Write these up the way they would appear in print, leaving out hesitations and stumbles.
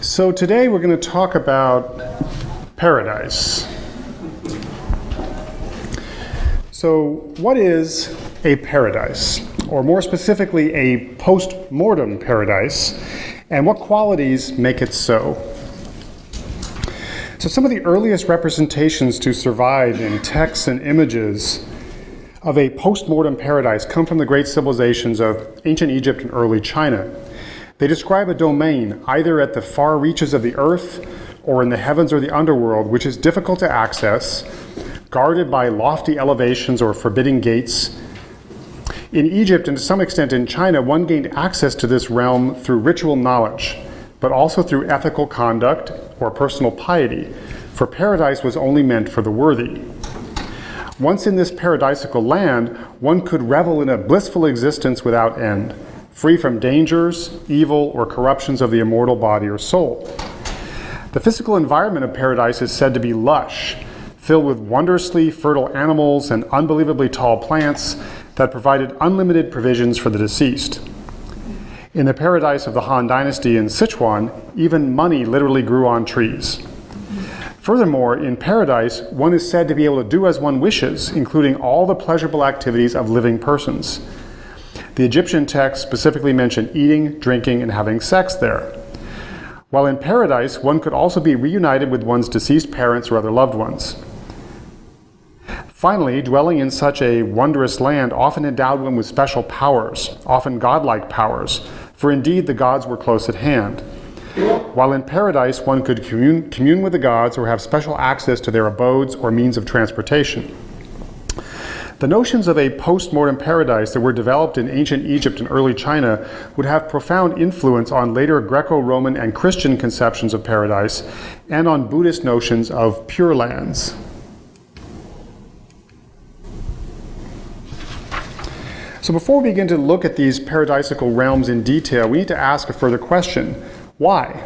So today we're going to talk about paradise. So what is a paradise? Or more specifically, a post-mortem paradise, and what qualities make it so? So some of the earliest representations to survive in texts and images of a post-mortem paradise come from the great civilizations of ancient Egypt and early China. They describe a domain either at the far reaches of the earth or in the heavens or the underworld, which is difficult to access, guarded by lofty elevations or forbidding gates. In Egypt, and to some extent in China, one gained access to this realm through ritual knowledge, but also through ethical conduct or personal piety, for paradise was only meant for the worthy. Once in this paradisiacal land, one could revel in a blissful existence without end, free from dangers, evil, or corruptions of the immortal body or soul. The physical environment of paradise is said to be lush, filled with wondrously fertile animals and unbelievably tall plants that provided unlimited provisions for the deceased. In the paradise of the Han Dynasty in Sichuan, even money literally grew on trees. Furthermore, in paradise, one is said to be able to do as one wishes, including all the pleasurable activities of living persons. The Egyptian texts specifically mention eating, drinking, and having sex there. While in paradise, one could also be reunited with one's deceased parents or other loved ones. Finally, dwelling in such a wondrous land often endowed one with special powers, often godlike powers, for indeed the gods were close at hand. While in paradise, one could commune with the gods or have special access to their abodes or means of transportation. The notions of a post-mortem paradise that were developed in ancient Egypt and early China would have profound influence on later Greco-Roman and Christian conceptions of paradise and on Buddhist notions of pure lands. So before we begin to look at these paradisiacal realms in detail, we need to ask a further question. Why?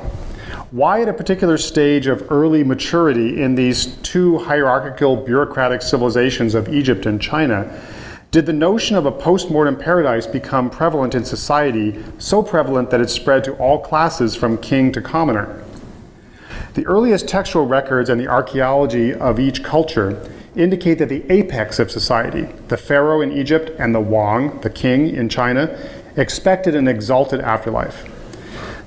Why at a particular stage of early maturity in these two hierarchical bureaucratic civilizations of Egypt and China did the notion of a post-mortem paradise become prevalent in society, so prevalent that it spread to all classes from king to commoner? The earliest textual records and the archaeology of each culture indicate that the apex of society, the pharaoh in Egypt and the Wang, the king in China, expected an exalted afterlife.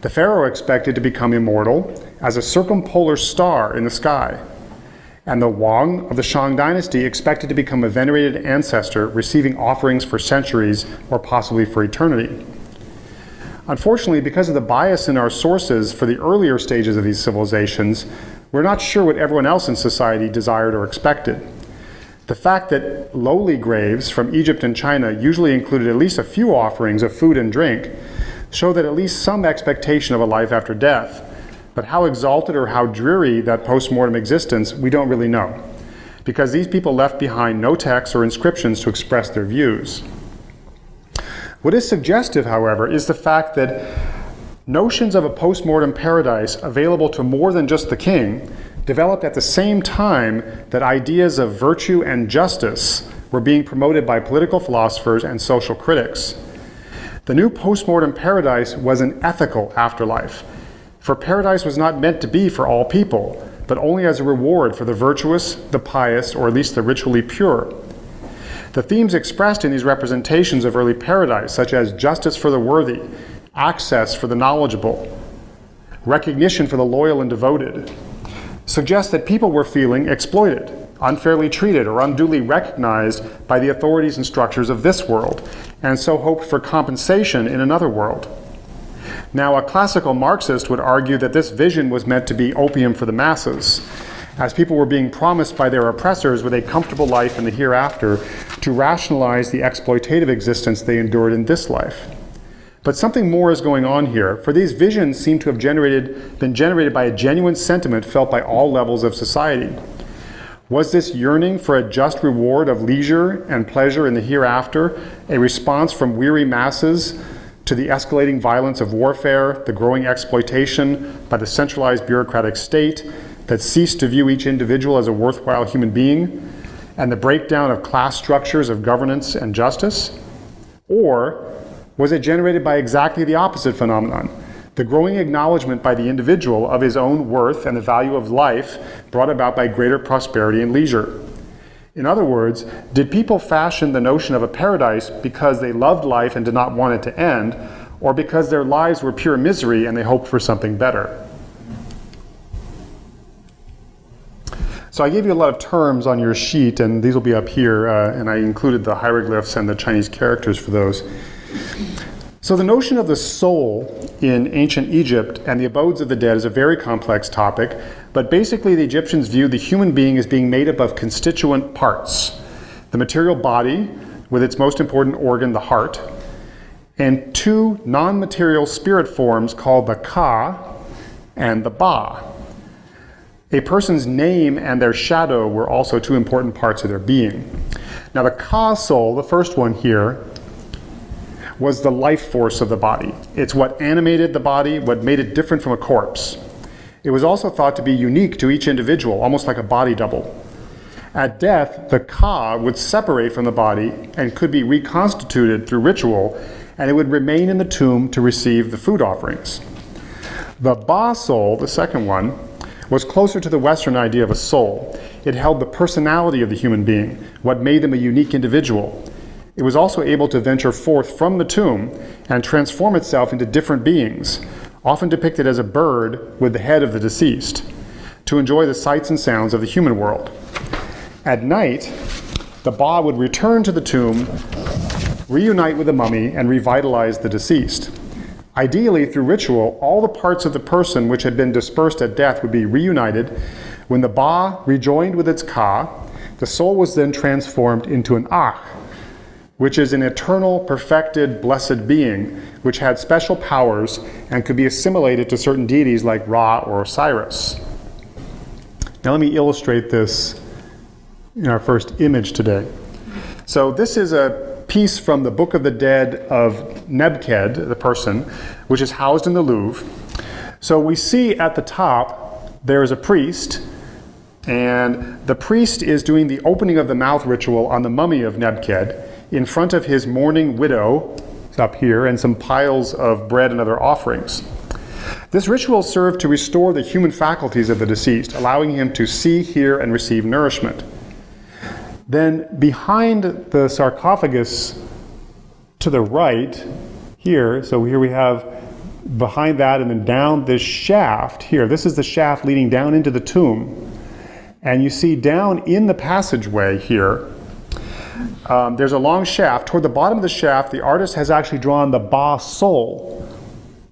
The pharaoh expected to become immortal as a circumpolar star in the sky, and the Wang of the Shang dynasty expected to become a venerated ancestor receiving offerings for centuries or possibly for eternity. Unfortunately, because of the bias in our sources for the earlier stages of these civilizations, we're not sure what everyone else in society desired or expected. The fact that lowly graves from Egypt and China usually included at least a few offerings of food and drink show that at least some expectation of a life after death, but how exalted or how dreary that post-mortem existence, we don't really know, because these people left behind no texts or inscriptions to express their views. What is suggestive, however, is the fact that notions of a post-mortem paradise available to more than just the king developed at the same time that ideas of virtue and justice were being promoted by political philosophers and social critics. The new post-mortem paradise was an ethical afterlife, for paradise was not meant to be for all people, but only as a reward for the virtuous, the pious, or at least the ritually pure. The themes expressed in these representations of early paradise, such as justice for the worthy, access for the knowledgeable, recognition for the loyal and devoted, suggest that people were feeling exploited, unfairly treated, or unduly recognized by the authorities and structures of this world, and so hoped for compensation in another world. Now, a classical Marxist would argue that this vision was meant to be opium for the masses, as people were being promised by their oppressors with a comfortable life in the hereafter to rationalize the exploitative existence they endured in this life. But something more is going on here, for these visions seem to have been generated by a genuine sentiment felt by all levels of society. Was this yearning for a just reward of leisure and pleasure in the hereafter a response from weary masses to the escalating violence of warfare, the growing exploitation by the centralized bureaucratic state that ceased to view each individual as a worthwhile human being, and the breakdown of class structures of governance and justice? Or was it generated by exactly the opposite phenomenon, the growing acknowledgement by the individual of his own worth and the value of life brought about by greater prosperity and leisure. In other words, did people fashion the notion of a paradise because they loved life and did not want it to end, or because their lives were pure misery and they hoped for something better? So I gave you a lot of terms on your sheet, and these will be up here, and I included the hieroglyphs and the Chinese characters for those. So the notion of the soul in ancient Egypt and the abodes of the dead is a very complex topic, but basically the Egyptians viewed the human being as being made up of constituent parts. The material body, with its most important organ, the heart, and two non-material spirit forms called the Ka and the Ba. A person's name and their shadow were also two important parts of their being. Now the Ka soul, the first one here, was the life force of the body. It's what animated the body, what made it different from a corpse. It was also thought to be unique to each individual, almost like a body double. At death, the Ka would separate from the body and could be reconstituted through ritual, and it would remain in the tomb to receive the food offerings. The Ba soul, the second one, was closer to the Western idea of a soul. It held the personality of the human being, what made them a unique individual. It was also able to venture forth from the tomb and transform itself into different beings, often depicted as a bird with the head of the deceased, to enjoy the sights and sounds of the human world. At night, the Ba would return to the tomb, reunite with the mummy, and revitalize the deceased. Ideally, through ritual, all the parts of the person which had been dispersed at death would be reunited. When the Ba rejoined with its Ka, the soul was then transformed into an Akh, which is an eternal, perfected, blessed being, which had special powers and could be assimilated to certain deities like Ra or Osiris. Now let me illustrate this in our first image today. So this is a piece from the Book of the Dead of Nebked, the person, which is housed in the Louvre. So we see at the top, there is a priest, and the priest is doing the opening of the mouth ritual on the mummy of Nebked, in front of his mourning widow, up here, and some piles of bread and other offerings. This ritual served to restore the human faculties of the deceased, allowing him to see, hear, and receive nourishment. Then behind the sarcophagus to the right, here, so here we have behind that and then down this shaft here, this is the shaft leading down into the tomb. And you see down in the passageway here, there's a long shaft. Toward the bottom of the shaft, the artist has actually drawn the Ba soul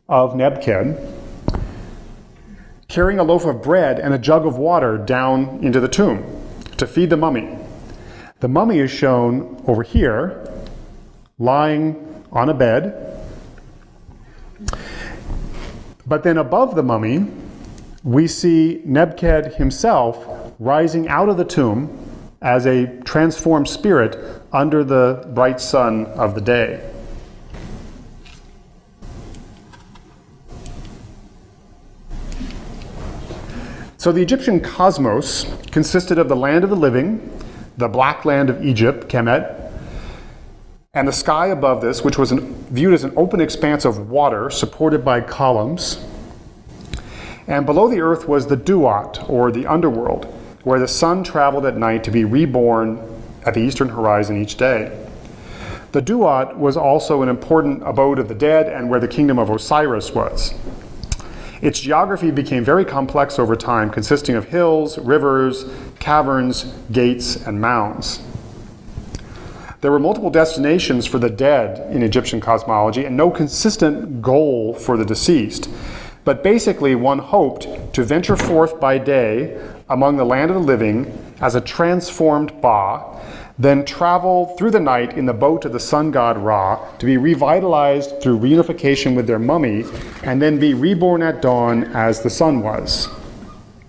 of Nebked, carrying a loaf of bread and a jug of water down into the tomb to feed the mummy. The mummy is shown over here, lying on a bed. But then above the mummy, we see Nebked himself rising out of the tomb as a transformed spirit under the bright sun of the day. So the Egyptian cosmos consisted of the land of the living, the black land of Egypt, Kemet, and the sky above this, which was viewed as an open expanse of water supported by columns. And below the earth was the Duat, or the underworld, where the sun traveled at night to be reborn at the eastern horizon each day. The Duat was also an important abode of the dead and where the kingdom of Osiris was. Its geography became very complex over time, consisting of hills, rivers, caverns, gates, and mounds. There were multiple destinations for the dead in Egyptian cosmology and no consistent goal for the deceased. But basically, one hoped to venture forth by day among the land of the living as a transformed Ba, then travel through the night in the boat of the sun god Ra to be revitalized through reunification with their mummy, and then be reborn at dawn as the sun was.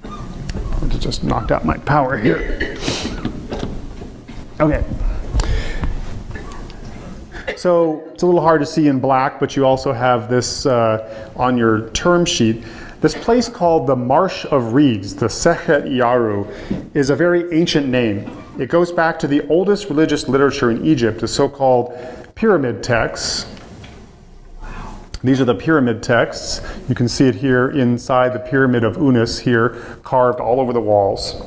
I just knocked out my power here. Okay. So it's a little hard to see in black, but you also have this on your term sheet. This place called the Marsh of Reeds, the Sechet Yaru, is a very ancient name. It goes back to the oldest religious literature in Egypt, the so-called pyramid texts. These are the pyramid texts. You can see it here inside the pyramid of Unas here, carved all over the walls.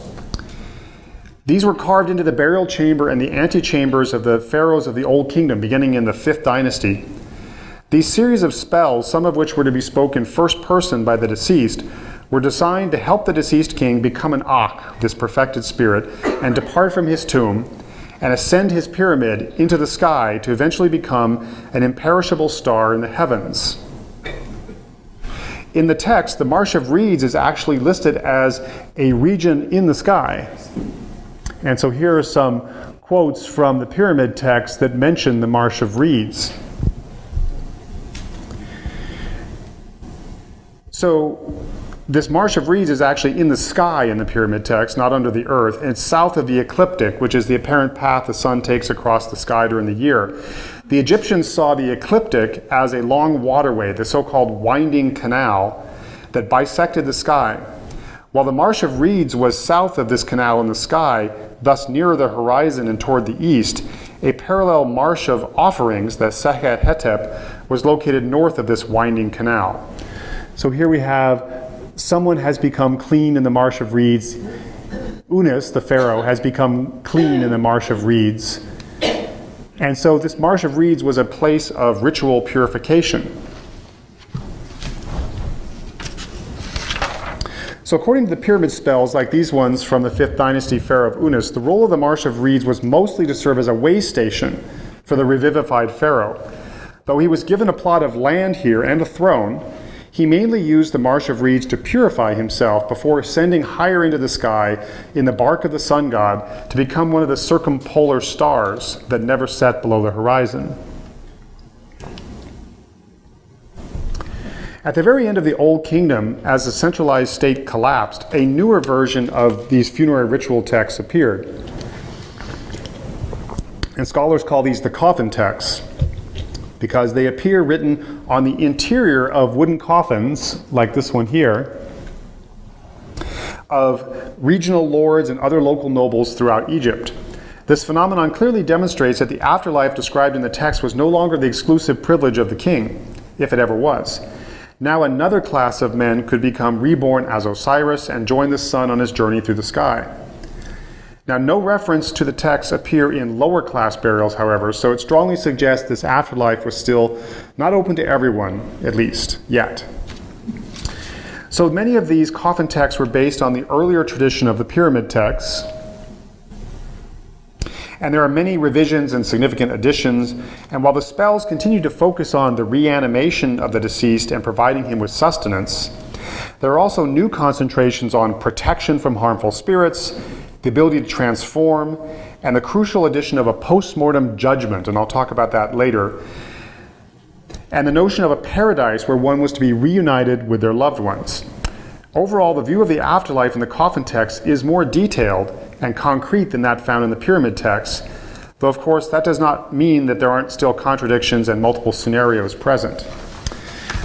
These were carved into the burial chamber and the antechambers of the pharaohs of the Old Kingdom, beginning in the 5th dynasty. These series of spells, some of which were to be spoken first person by the deceased, were designed to help the deceased king become an Akh, this perfected spirit, and depart from his tomb and ascend his pyramid into the sky to eventually become an imperishable star in the heavens. In the text, the Marsh of Reeds is actually listed as a region in the sky. And so here are some quotes from the pyramid text that mention the Marsh of Reeds. So this Marsh of Reeds is actually in the sky in the pyramid text, not under the earth, and it's south of the ecliptic, which is the apparent path the sun takes across the sky during the year. The Egyptians saw the ecliptic as a long waterway, the so-called winding canal that bisected the sky. While the Marsh of Reeds was south of this canal in the sky, thus nearer the horizon and toward the east, a parallel Marsh of Offerings, the Sekhet Hetep, was located north of this winding canal. So here we have someone has become clean in the Marsh of Reeds. Unas, the pharaoh, has become clean in the Marsh of Reeds. And so this Marsh of Reeds was a place of ritual purification. So according to the pyramid spells, like these ones from the 5th dynasty pharaoh of Unas, the role of the Marsh of Reeds was mostly to serve as a way station for the revivified pharaoh. Though he was given a plot of land here and a throne, he mainly used the Marsh of Reeds to purify himself before ascending higher into the sky in the bark of the sun god to become one of the circumpolar stars that never set below the horizon. At the very end of the Old Kingdom, as the centralized state collapsed, a newer version of these funerary ritual texts appeared. And scholars call these the Coffin Texts, because they appear written on the interior of wooden coffins, like this one here, of regional lords and other local nobles throughout Egypt. This phenomenon clearly demonstrates that the afterlife described in the text was no longer the exclusive privilege of the king, if it ever was. Now another class of men could become reborn as Osiris and join the sun on his journey through the sky. Now, no reference to the texts appear in lower class burials, however, so it strongly suggests this afterlife was still not open to everyone, at least, yet. So many of these coffin texts were based on the earlier tradition of the pyramid texts, and there are many revisions and significant additions, and while the spells continue to focus on the reanimation of the deceased and providing him with sustenance, there are also new concentrations on protection from harmful spirits, the ability to transform, and the crucial addition of a post-mortem judgment, and I'll talk about that later, and the notion of a paradise where one was to be reunited with their loved ones. Overall, the view of the afterlife in the coffin text is more detailed and concrete than that found in the pyramid texts, though of course that does not mean that there aren't still contradictions and multiple scenarios present.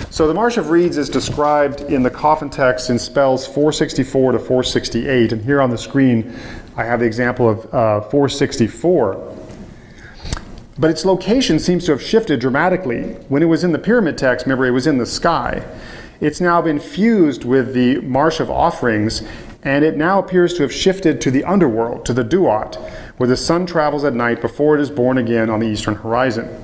So the Marsh of Reeds is described in the coffin text in spells 464 to 468, and here on the screen I have the example of 464. But its location seems to have shifted dramatically. When it was in the pyramid text, remember, it was in the sky. It's now been fused with the Marsh of Offerings, and it now appears to have shifted to the underworld, to the Duat, where the sun travels at night before it is born again on the eastern horizon.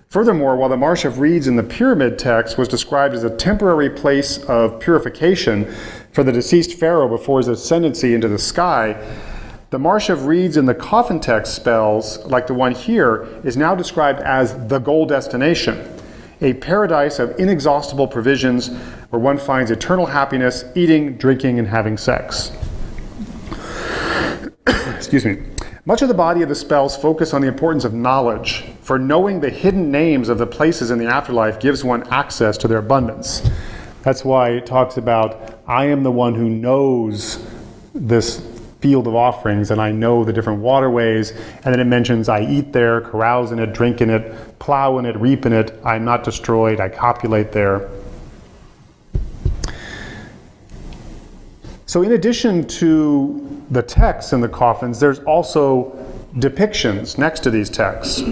Furthermore, while the Marsh of Reeds in the pyramid text was described as a temporary place of purification for the deceased pharaoh before his ascendancy into the sky, the Marsh of Reeds in the coffin text spells, like the one here, is now described as the goal destination, a paradise of inexhaustible provisions where one finds eternal happiness, eating, drinking, and having sex. Excuse me. Much of the body of the spells focus on the importance of knowledge, for knowing the hidden names of the places in the afterlife gives one access to their abundance. That's why it talks about, I am the one who knows this field of offerings, and I know the different waterways, and then it mentions I eat there, carouse in it, drink in it, plow in it, reap in it, I'm not destroyed, I copulate there. So in addition to the texts in the coffins, there's also depictions next to these texts.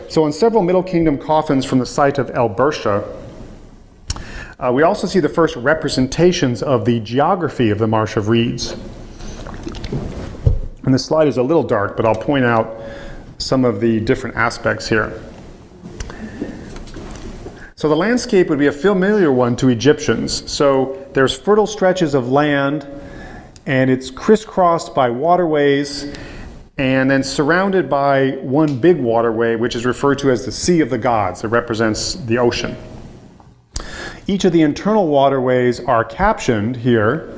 So in several Middle Kingdom coffins from the site of El Bersha, we also see the first representations of the geography of the Marsh of Reeds. And this slide is a little dark, but I'll point out some of the different aspects here. So the landscape would be a familiar one to Egyptians. So there's fertile stretches of land, and it's crisscrossed by waterways, and then surrounded by one big waterway, which is referred to as the Sea of the Gods. It represents the ocean. Each of the internal waterways are captioned here,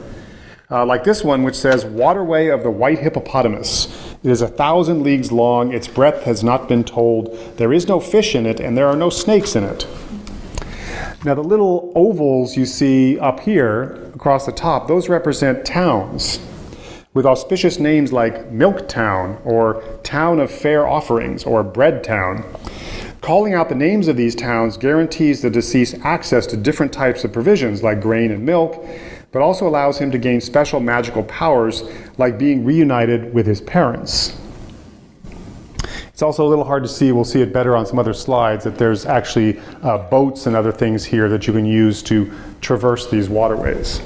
like this one, which says, Waterway of the White Hippopotamus. It is 1,000 leagues long, its breadth has not been told, there is no fish in it, and there are no snakes in it. Now the little ovals you see up here across the top, those represent towns with auspicious names like Milk Town or Town of Fair Offerings or Bread Town. Calling out the names of these towns guarantees the deceased access to different types of provisions like grain and milk, but also allows him to gain special magical powers like being reunited with his parents. It's also a little hard to see, we'll see it better on some other slides, that there's actually boats and other things here that you can use to traverse these waterways.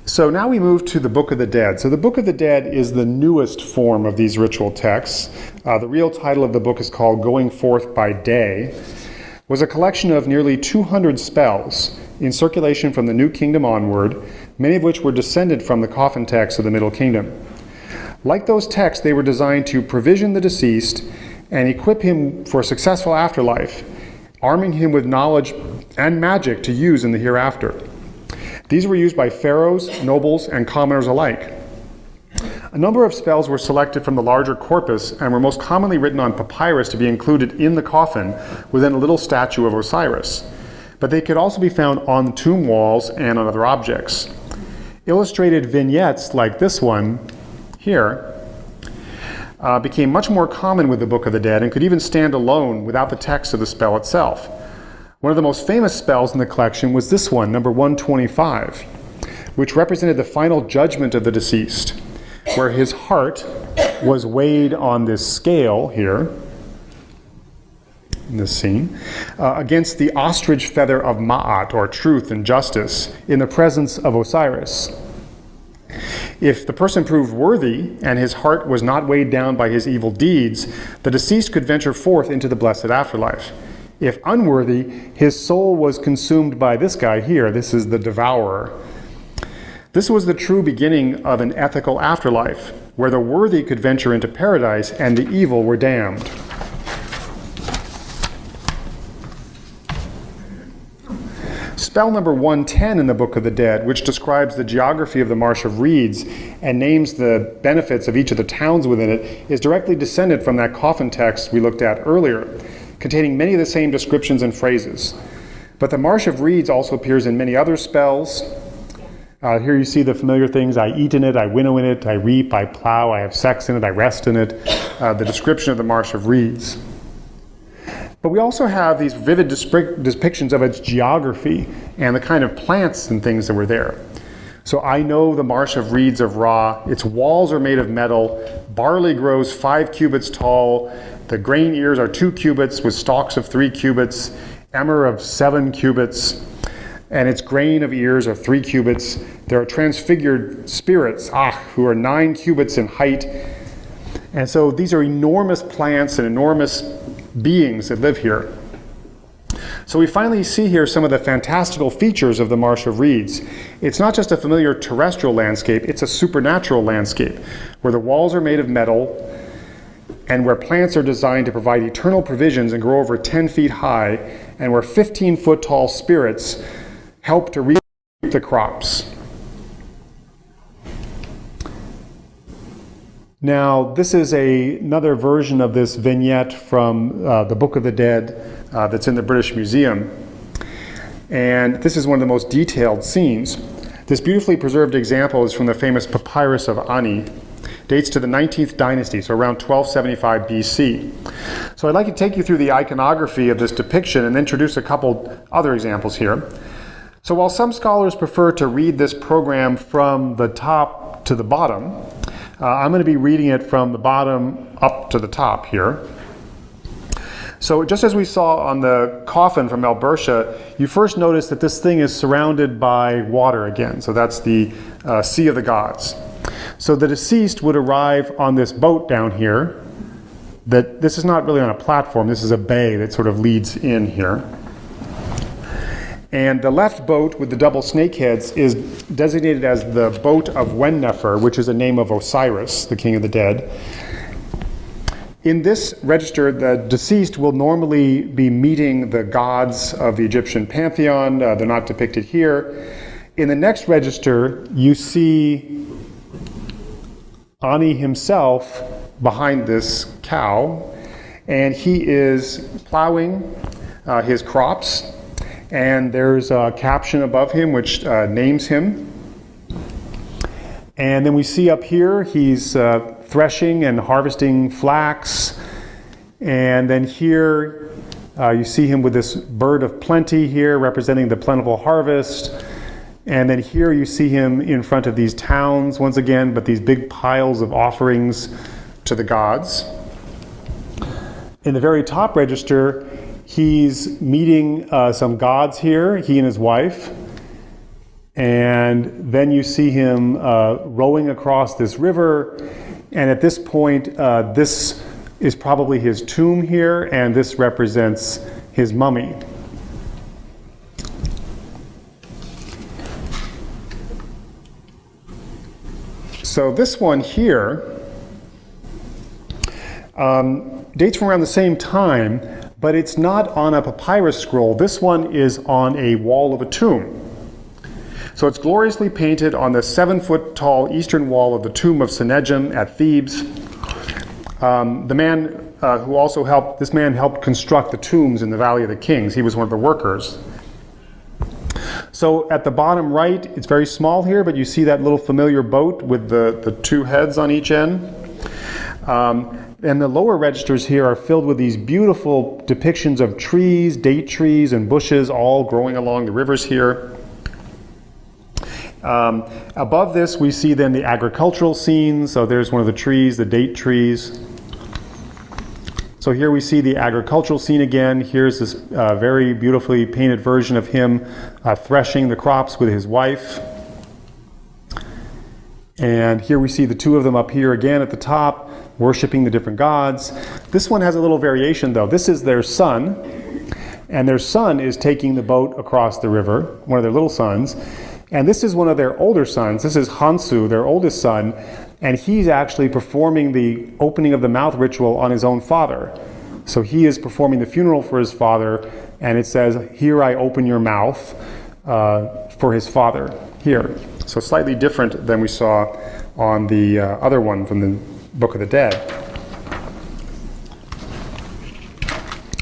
So now we move to the Book of the Dead. So the Book of the Dead is the newest form of these ritual texts. The real title of the book is called Going Forth by Day. It was a collection of nearly 200 spells in circulation from the New Kingdom onward, many of which were descended from the Coffin Texts of the Middle Kingdom. Like those texts, they were designed to provision the deceased and equip him for a successful afterlife, arming him with knowledge and magic to use in the hereafter. These were used by pharaohs, nobles, and commoners alike. A number of spells were selected from the larger corpus and were most commonly written on papyrus to be included in the coffin within a little statue of Osiris. But they could also be found on tomb walls and on other objects. Illustrated vignettes like this one here became much more common with the Book of the Dead and could even stand alone without the text of the spell itself. One of the most famous spells in the collection was this one, number 125, which represented the final judgment of the deceased, where his heart was weighed on this scale here, in this scene, against the ostrich feather of Ma'at, or truth and justice, in the presence of Osiris. If the person proved worthy and his heart was not weighed down by his evil deeds, the deceased could venture forth into the blessed afterlife. If unworthy, his soul was consumed by this guy here. This is the devourer. This was the true beginning of an ethical afterlife, where the worthy could venture into paradise and the evil were damned. Spell number 110 in the Book of the Dead, which describes the geography of the Marsh of Reeds and names the benefits of each of the towns within it, is directly descended from that coffin text we looked at earlier, containing many of the same descriptions and phrases. But the Marsh of Reeds also appears in many other spells. Here you see the familiar things: I eat in it, I winnow in it, I reap, I plow, I have sex in it, I rest in it. The description of the Marsh of Reeds. But we also have these vivid depictions of its geography and the kind of plants and things that were there. So I know the Marsh of Reeds of Ra. Its walls are made of metal. Barley grows 5 cubits tall. The grain ears are 2 cubits with stalks of 3 cubits. Emmer of 7 cubits. And its grain of ears are 3 cubits. There are transfigured spirits, who are 9 cubits in height. And so these are enormous plants and enormous beings that live here. So we finally see here some of the fantastical features of the Marsh of Reeds. It's not just a familiar terrestrial landscape, it's a supernatural landscape, where the walls are made of metal and where plants are designed to provide eternal provisions and grow over 10 feet high, and where 15-foot tall spirits help to reap the crops. Now, this is another version of this vignette from the Book of the Dead that's in the British Museum. And this is one of the most detailed scenes. This beautifully preserved example is from the famous Papyrus of Ani. Dates to the 19th dynasty, so around 1275 BC. So I'd like to take you through the iconography of this depiction and introduce a couple other examples here. So while some scholars prefer to read this program from the top to the bottom, I'm going to be reading it from the bottom up to the top here. So just as we saw on the coffin from El Bersha, you first notice that this thing is surrounded by water again. So that's the Sea of the Gods. So the deceased would arrive on this boat down here. This is not really on a platform. This is a bay that sort of leads in here. And the left boat with the double snake heads is designated as the boat of Wenefer, which is a name of Osiris, the king of the dead. In this register, the deceased will normally be meeting the gods of the Egyptian pantheon. They're not depicted here. In the next register, you see Ani himself behind this cow, and he is plowing his crops, and there's a caption above him which names him. And then we see up here he's threshing and harvesting flax, and then here you see him with this bird of plenty here representing the plentiful harvest. And then here you see him in front of these towns once again, but these big piles of offerings to the gods. In the very top register, he's meeting some gods here, he and his wife. And then you see him rowing across this river. And at this point, this is probably his tomb here, and this represents his mummy. So this one here dates from around the same time, but it's not on a papyrus scroll. This one is on a wall of a tomb. So it's gloriously painted on the 7-foot-tall eastern wall of the Tomb of Senegen at Thebes. The man this man helped construct the tombs in the Valley of the Kings. He was one of the workers. So at the bottom right, it's very small here, but you see that little familiar boat with the two heads on each end. And the lower registers here are filled with these beautiful depictions of trees, date trees, and bushes all growing along the rivers here. Above this, we see then the agricultural scenes. So there's one of the trees, the date trees. So here we see the agricultural scene again. Here's this very beautifully painted version of him threshing the crops with his wife. And here we see the two of them up here again at the top, worshiping the different gods. This one has a little variation though. This is their son, and their son is taking the boat across the river, one of their little sons. And this is one of their older sons. This is Hansu, their oldest son, and he's actually performing the opening of the mouth ritual on his own father. So he is performing the funeral for his father, and it says, "Here I open your mouth," for his father here. So slightly different than we saw on the other one from the Book of the Dead.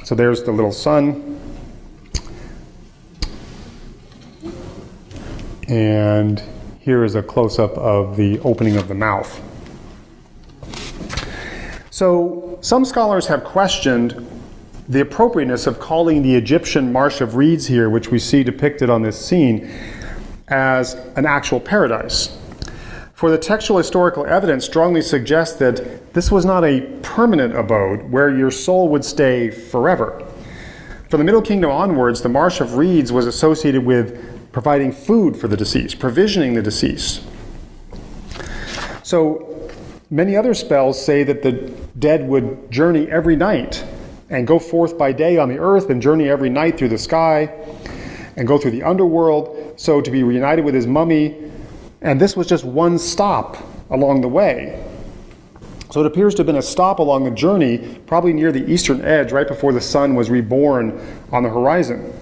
So there's the little son. And here is a close-up of the opening of the mouth. So some scholars have questioned the appropriateness of calling the Egyptian Marsh of Reeds here, which we see depicted on this scene, as an actual paradise. For the textual historical evidence strongly suggests that this was not a permanent abode where your soul would stay forever. From the Middle Kingdom onwards, the Marsh of Reeds was associated with providing food for the deceased, provisioning the deceased. So many other spells say that the dead would journey every night and go forth by day on the earth and journey every night through the sky and go through the underworld, so to be reunited with his mummy. And this was just one stop along the way. So it appears to have been a stop along the journey, probably near the eastern edge, right before the sun was reborn on the horizon.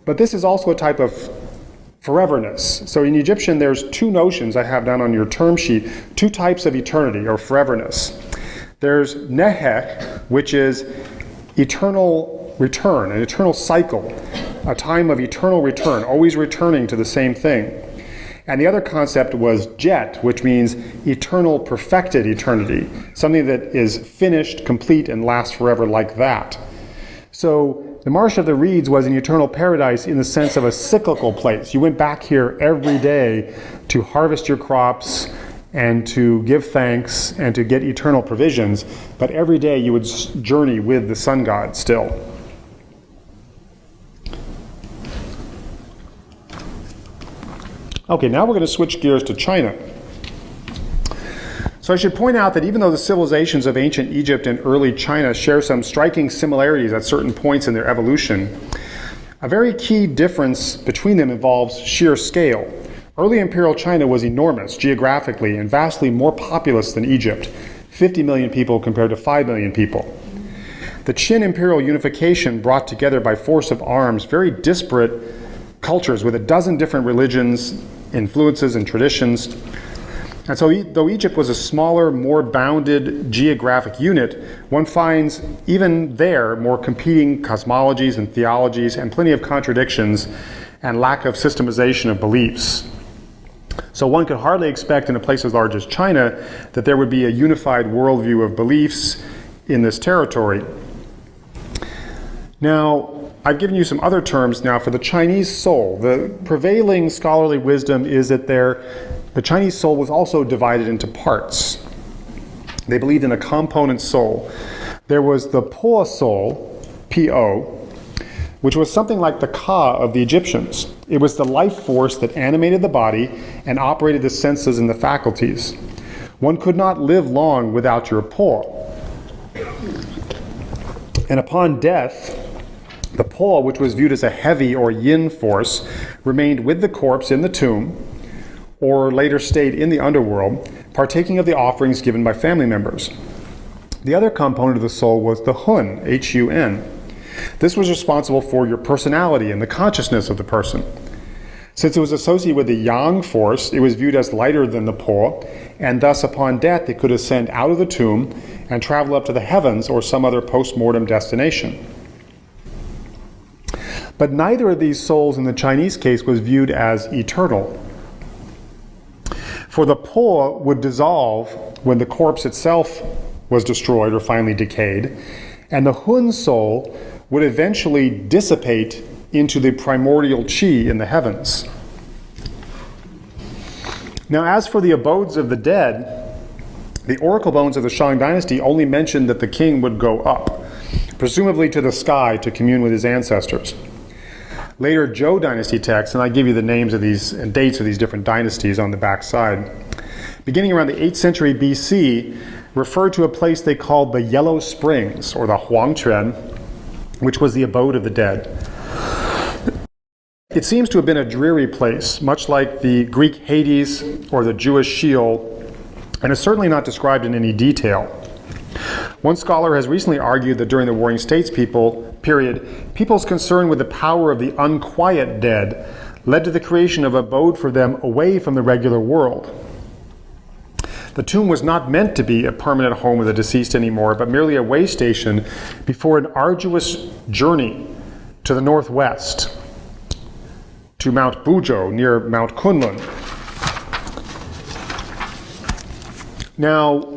But this is also a type of foreverness. So in Egyptian, there's two notions I have down on your term sheet, two types of eternity or foreverness. There's nehek, which is eternal return, an eternal cycle, a time of eternal return, always returning to the same thing. And the other concept was jet, which means eternal perfected eternity, something that is finished, complete, and lasts forever like that. So the Marsh of the Reeds was an eternal paradise in the sense of a cyclical place. You went back here every day to harvest your crops and to give thanks and to get eternal provisions, but every day you would journey with the sun god still. Okay, now we're going to switch gears to China. So I should point out that even though the civilizations of ancient Egypt and early China share some striking similarities at certain points in their evolution, a very key difference between them involves sheer scale. Early imperial China was enormous geographically and vastly more populous than Egypt, 50 million people compared to 5 million people. The Qin imperial unification brought together by force of arms very disparate cultures with a dozen different religions, influences, and traditions. And so though Egypt was a smaller, more bounded geographic unit, one finds even there more competing cosmologies and theologies and plenty of contradictions and lack of systemization of beliefs. So one could hardly expect in a place as large as China that there would be a unified worldview of beliefs in this territory. Now, I've given you some other terms now for the Chinese soul. The prevailing scholarly wisdom is that the Chinese soul was also divided into parts. They believed in a component soul. There was the Po soul, P-O, which was something like the Ka of the Egyptians. It was the life force that animated the body and operated the senses and the faculties. One could not live long without your Po. And upon death, the Po, which was viewed as a heavy or yin force, remained with the corpse in the tomb, or later stayed in the underworld, partaking of the offerings given by family members. The other component of the soul was the Hun, H-U-N. This was responsible for your personality and the consciousness of the person. Since it was associated with the Yang force, it was viewed as lighter than the Po, and thus upon death it could ascend out of the tomb and travel up to the heavens or some other post-mortem destination. But neither of these souls in the Chinese case was viewed as eternal. For the Po would dissolve when the corpse itself was destroyed or finally decayed, and the Hun soul would eventually dissipate into the primordial Qi in the heavens. Now, as for the abodes of the dead, the oracle bones of the Shang dynasty only mentioned that the king would go up, presumably to the sky to commune with his ancestors. Later Zhou dynasty texts, and I give you the names of these and dates of these different dynasties on the back side, beginning around the 8th century BC, referred to a place they called the Yellow Springs, or the Huangquan, which was the abode of the dead. It seems to have been a dreary place, much like the Greek Hades or the Jewish Sheol, and is certainly not described in any detail. One scholar has recently argued that during the Warring States period, people's concern with the power of the unquiet dead led to the creation of abode for them away from the regular world. The tomb was not meant to be a permanent home of the deceased anymore, but merely a way station before an arduous journey to the northwest, to Mount Buzhou near Mount Kunlun. Now,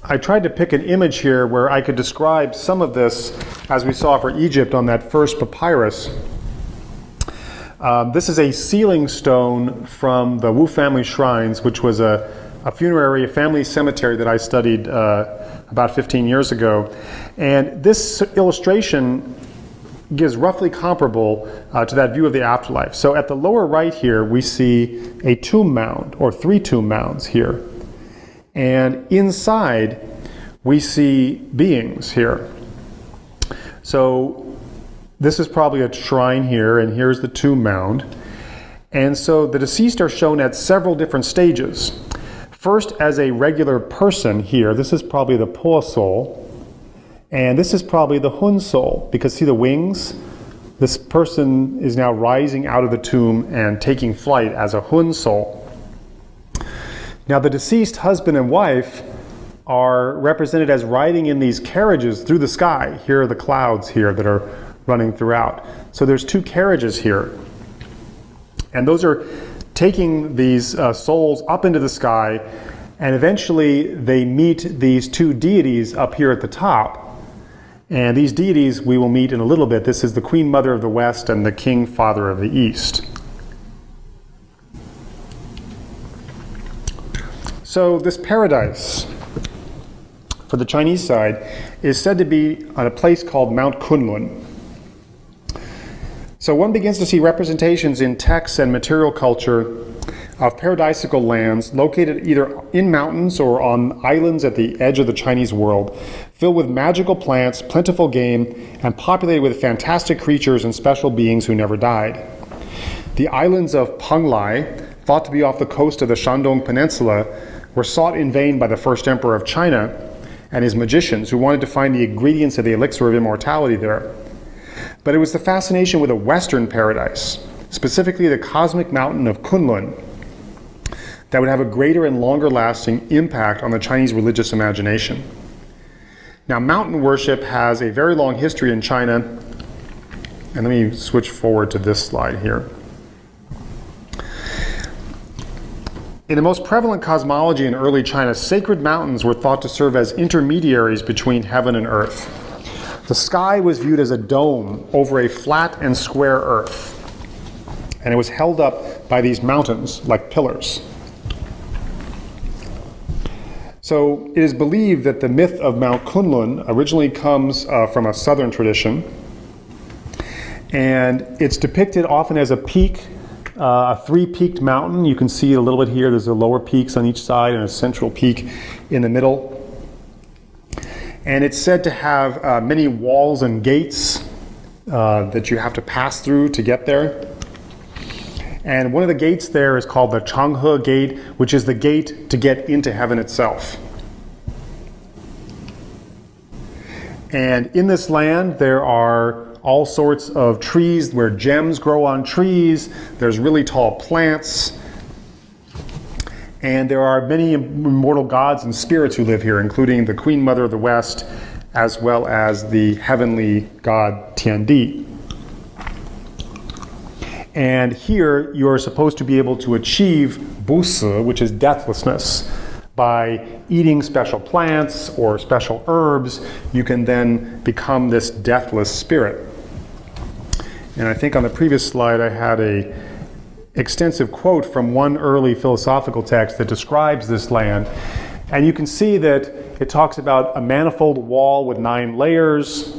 I tried to pick an image here where I could describe some of this as we saw for Egypt on that first papyrus. This is a sealing stone from the Wu family shrines, which was a funerary, a family cemetery that I studied about 15 years ago. And this illustration gives roughly comparable to that view of the afterlife. So at the lower right here, we see a tomb mound, or 3 tomb mounds here. And inside, we see beings here. So this is probably a shrine here, and here's the tomb mound. And so the deceased are shown at several different stages. First, as a regular person here, this is probably the Po soul, and this is probably the Hun soul, because see the wings? This person is now rising out of the tomb and taking flight as a Hun soul. Now the deceased husband and wife are represented as riding in these carriages through the sky. Here are the clouds here that are running throughout. So there's 2 carriages here. And those are taking these souls up into the sky, and eventually they meet these 2 deities up here at the top. And these deities we will meet in a little bit. This is the Queen Mother of the West and the King Father of the East. So this paradise for the Chinese side is said to be on a place called Mount Kunlun. So one begins to see representations in texts and material culture of paradisiacal lands located either in mountains or on islands at the edge of the Chinese world, filled with magical plants, plentiful game, and populated with fantastic creatures and special beings who never died. The islands of Penglai, thought to be off the coast of the Shandong Peninsula, were sought in vain by the first emperor of China and his magicians who wanted to find the ingredients of the elixir of immortality there. But it was the fascination with a Western paradise, specifically the cosmic mountain of Kunlun, that would have a greater and longer lasting impact on the Chinese religious imagination. Now, mountain worship has a very long history in China, and let me switch forward to this slide here. In the most prevalent cosmology in early China, sacred mountains were thought to serve as intermediaries between heaven and earth. The sky was viewed as a dome over a flat and square earth, and it was held up by these mountains like pillars. So it is believed that the myth of Mount Kunlun originally comes from a southern tradition, and it's depicted often as a peak, a three-peaked mountain. You can see a little bit here. There's the lower peaks on each side and a central peak in the middle. And it's said to have many walls and gates that you have to pass through to get there. And one of the gates there is called the Changhu Gate, which is the gate to get into heaven itself. And in this land, there are all sorts of trees where gems grow on trees. There's really tall plants. And there are many immortal gods and spirits who live here, including the Queen Mother of the West, as well as the heavenly god Tiandi. And here you are supposed to be able to achieve busi, which is deathlessness. By eating special plants or special herbs, you can then become this deathless spirit. And I think on the previous slide I had a extensive quote from one early philosophical text that describes this land. And you can see that it talks about a manifold wall with 9 layers,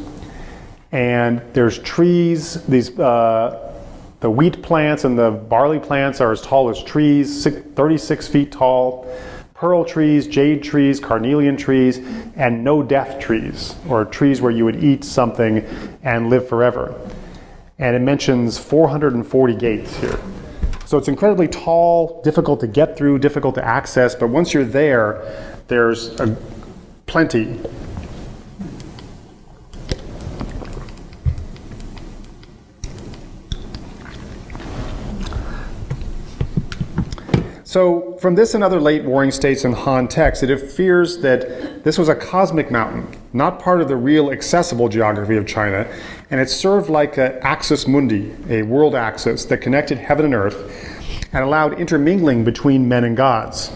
and there's trees. The wheat plants and the barley plants are as tall as trees, 36 feet tall. Pearl trees, jade trees, carnelian trees, and no death trees, or trees where you would eat something and live forever. And it mentions 440 gates here. So it's incredibly tall, difficult to get through, difficult to access, but once you're there, there's plenty. So from this and other late Warring States and Han texts, it appears that this was a cosmic mountain, not part of the real accessible geography of China, and it served like an axis mundi, a world axis that connected heaven and earth and allowed intermingling between men and gods.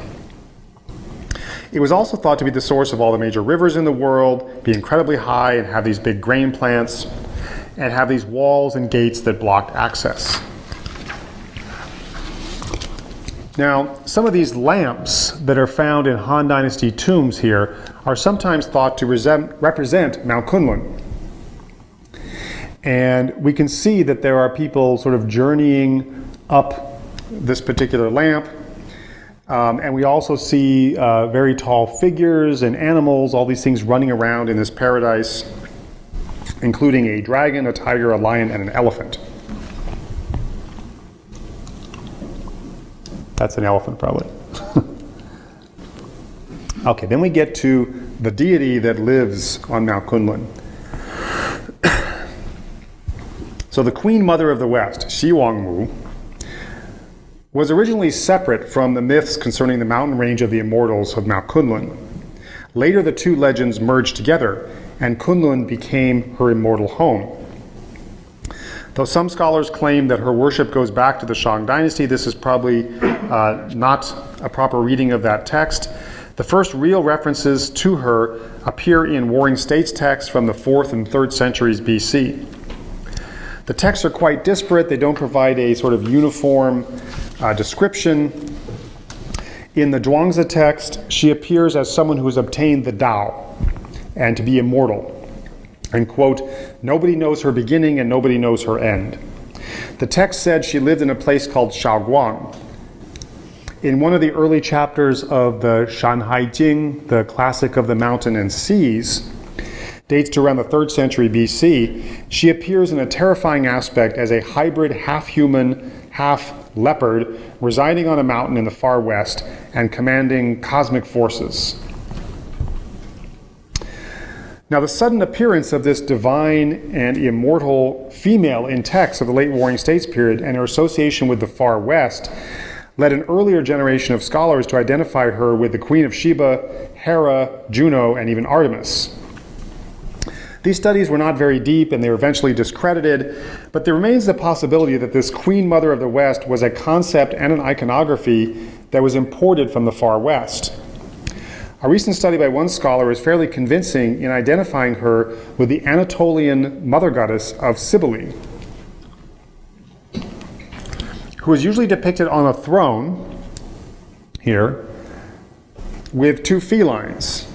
It was also thought to be the source of all the major rivers in the world, be incredibly high and have these big grain plants, and have these walls and gates that blocked access. Now, some of these lamps that are found in Han Dynasty tombs here are sometimes thought to represent Mount Kunlun. And we can see that there are people sort of journeying up this particular lamp. And we also see very tall figures and animals, all these things running around in this paradise, including a dragon, a tiger, a lion, and an elephant. That's an elephant, probably. Okay, then we get to the deity that lives on Mount Kunlun. So the Queen Mother of the West, Shi Wangmu, was originally separate from the myths concerning the mountain range of the immortals of Mount Kunlun. Later, the two legends merged together, and Kunlun became her immortal home. Though some scholars claim that her worship goes back to the Shang dynasty, this is probably not a proper reading of that text. The first real references to her appear in Warring States texts from the 4th and 3rd centuries BC. The texts are quite disparate. They don't provide a sort of uniform description. In the Zhuangzi text, she appears as someone who has obtained the Tao and to be immortal. And quote, nobody knows her beginning and nobody knows her end. The text said she lived in a place called Shaoguang. In one of the early chapters of the Shanhai Jing, the classic of the mountain and seas, dates to around the 3rd century BC, she appears in a terrifying aspect as a hybrid half-human, half-leopard, residing on a mountain in the far west and commanding cosmic forces. Now, the sudden appearance of this divine and immortal female in texts of the late Warring States period and her association with the far west led an earlier generation of scholars to identify her with the Queen of Sheba, Hera, Juno, and even Artemis. These studies were not very deep and they were eventually discredited, but there remains the possibility that this Queen Mother of the West was a concept and an iconography that was imported from the far west. A recent study by one scholar is fairly convincing in identifying her with the Anatolian mother goddess of Cybele, who is usually depicted on a throne here with 2 felines.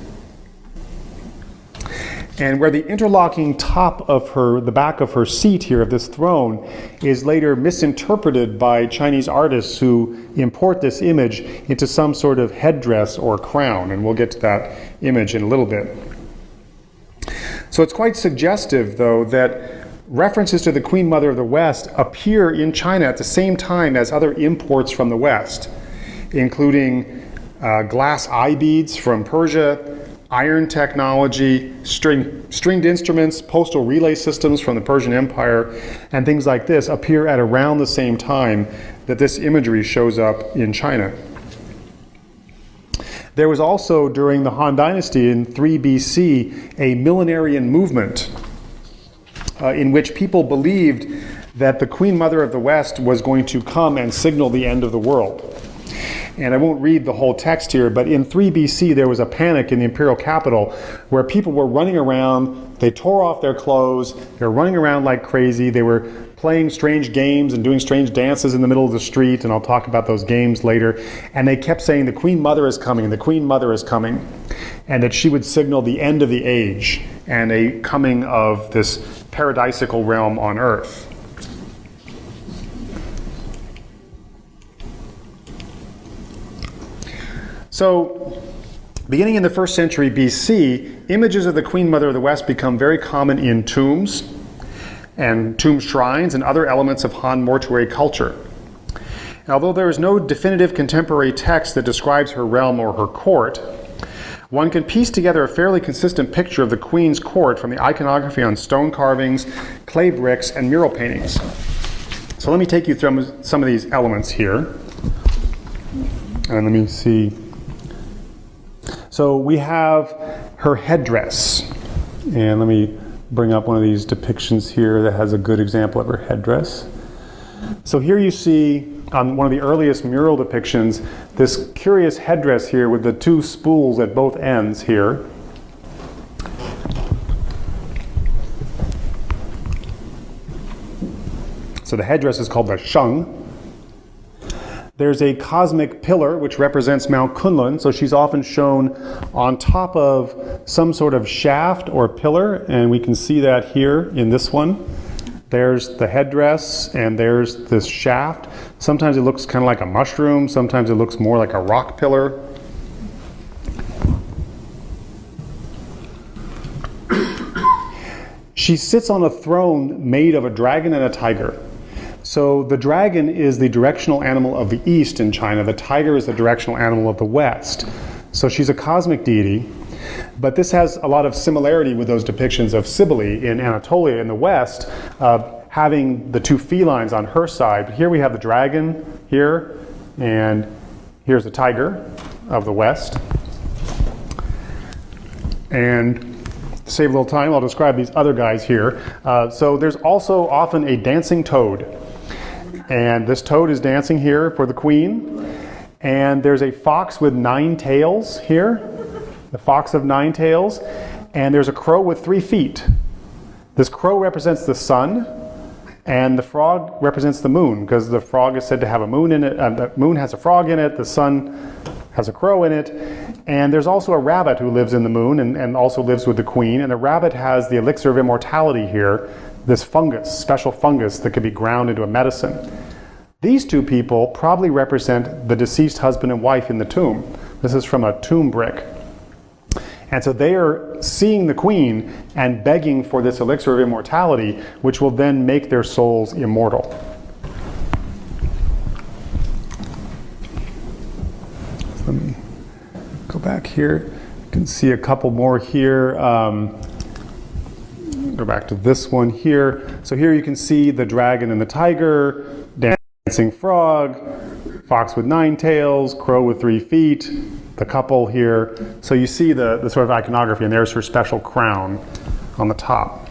And where the interlocking top of the back of her seat here, of this throne, is later misinterpreted by Chinese artists who import this image into some sort of headdress or crown. And we'll get to that image in a little bit. So it's quite suggestive, though, that references to the Queen Mother of the West appear in China at the same time as other imports from the West, including glass eye beads from Persia, iron technology, stringed instruments, postal relay systems from the Persian Empire, and things like this appear at around the same time that this imagery shows up in China. There was also, during the Han Dynasty in 3 BC, a millenarian movement in which people believed that the Queen Mother of the West was going to come and signal the end of the world. And I won't read the whole text here, but in 3 BC there was a panic in the imperial capital where people were running around, they tore off their clothes, they were running around like crazy, they were playing strange games and doing strange dances in the middle of the street, and I'll talk about those games later. And they kept saying, the Queen Mother is coming, the Queen Mother is coming, and that she would signal the end of the age and a coming of this paradisiacal realm on earth. So, beginning in the 1st century BC, images of the Queen Mother of the West become very common in tombs and tomb shrines and other elements of Han mortuary culture. And although there is no definitive contemporary text that describes her realm or her court, one can piece together a fairly consistent picture of the Queen's court from the iconography on stone carvings, clay bricks, and mural paintings. So let me take you through some of these elements here. And let me see. So we have her headdress, and let me bring up one of these depictions here that has a good example of her headdress. So here you see, on one of the earliest mural depictions, this curious headdress here with the 2 spools at both ends here. So the headdress is called the Shang. There's a cosmic pillar which represents Mount Kunlun, so she's often shown on top of some sort of shaft or pillar, and we can see that here in this one. There's the headdress, and there's this shaft. Sometimes it looks kind of like a mushroom, sometimes it looks more like a rock pillar. She sits on a throne made of a dragon and a tiger. So the dragon is the directional animal of the east in China. The tiger is the directional animal of the west. So she's a cosmic deity. But this has a lot of similarity with those depictions of Cybele in Anatolia in the west, having the 2 felines on her side. But here we have the dragon here, and here's the tiger of the west. And to save a little time, I'll describe these other guys here. So there's also often a dancing toad. And this toad is dancing here for the queen. And there's a fox with 9 tails here, the fox of 9 tails. And there's a crow with 3 feet. This crow represents the sun, And the frog represents the moon, because the frog is said to have a moon in it. The moon has a frog in it, the sun has a crow in it, and there's also a rabbit who lives in the moon and also lives with the queen, and the rabbit has the elixir of immortality here, this fungus, special fungus that could be ground into a medicine. These two people probably represent the deceased husband and wife in the tomb. This is from a tomb brick. And so they are seeing the queen and begging for this elixir of immortality, which will then make their souls immortal. Let me go back here. You can see a couple more here. Go back to this one here. So here you can see the dragon and the tiger, dancing frog, fox with 9 tails, crow with 3 feet, the couple here. So you see the sort of iconography, and there's her special crown on the top.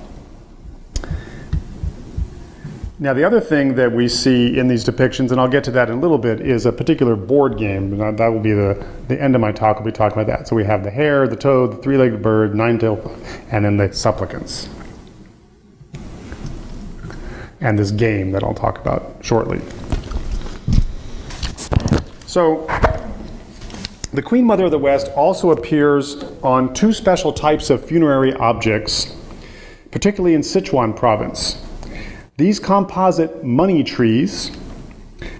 Now the other thing that we see in these depictions, and I'll get to that in a little bit, is a particular board game. And that will be the end of my talk. I'll be talking about that. So we have the hare, the toad, the 3-legged bird, 9-tailed, and then the supplicants. And this game that I'll talk about shortly. So the Queen Mother of the West also appears on 2 special types of funerary objects, particularly in Sichuan province. These composite money trees,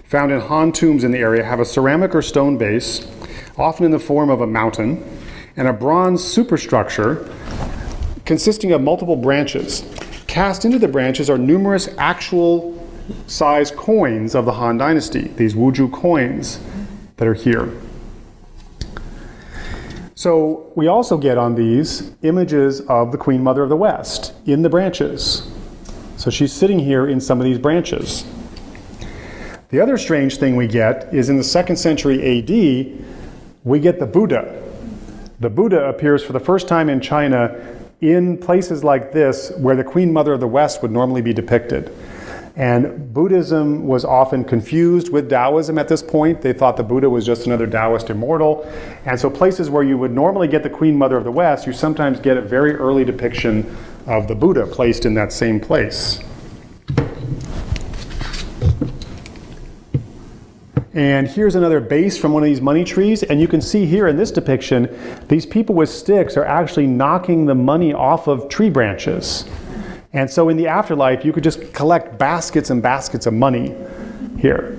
found in Han tombs in the area, have a ceramic or stone base, often in the form of a mountain, and a bronze superstructure consisting of multiple branches. Cast into the branches are numerous actual size coins of the Han Dynasty, these Wuju coins that are here. So we also get on these images of the Queen Mother of the West in the branches. So she's sitting here in some of these branches. The other strange thing we get is in the 2nd century AD, we get the Buddha. The Buddha appears for the first time in China in places like this where the Queen Mother of the West would normally be depicted. And Buddhism was often confused with Taoism at this point. They thought the Buddha was just another Taoist immortal. And so places where you would normally get the Queen Mother of the West, you sometimes get a very early depiction of the Buddha placed in that same place. And here's another base from one of these money trees. And you can see here in this depiction, these people with sticks are actually knocking the money off of tree branches. And so in the afterlife, you could just collect baskets and baskets of money here.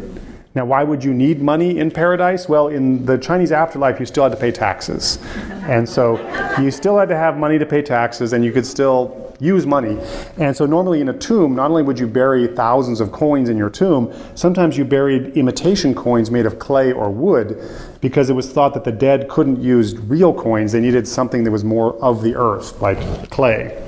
Now, why would you need money in paradise? Well, in the Chinese afterlife, you still had to pay taxes. And so you still had to have money to pay taxes, and you could still use money. And so normally in a tomb, not only would you bury thousands of coins in your tomb, sometimes you buried imitation coins made of clay or wood, because it was thought that the dead couldn't use real coins. They needed something that was more of the earth, like clay.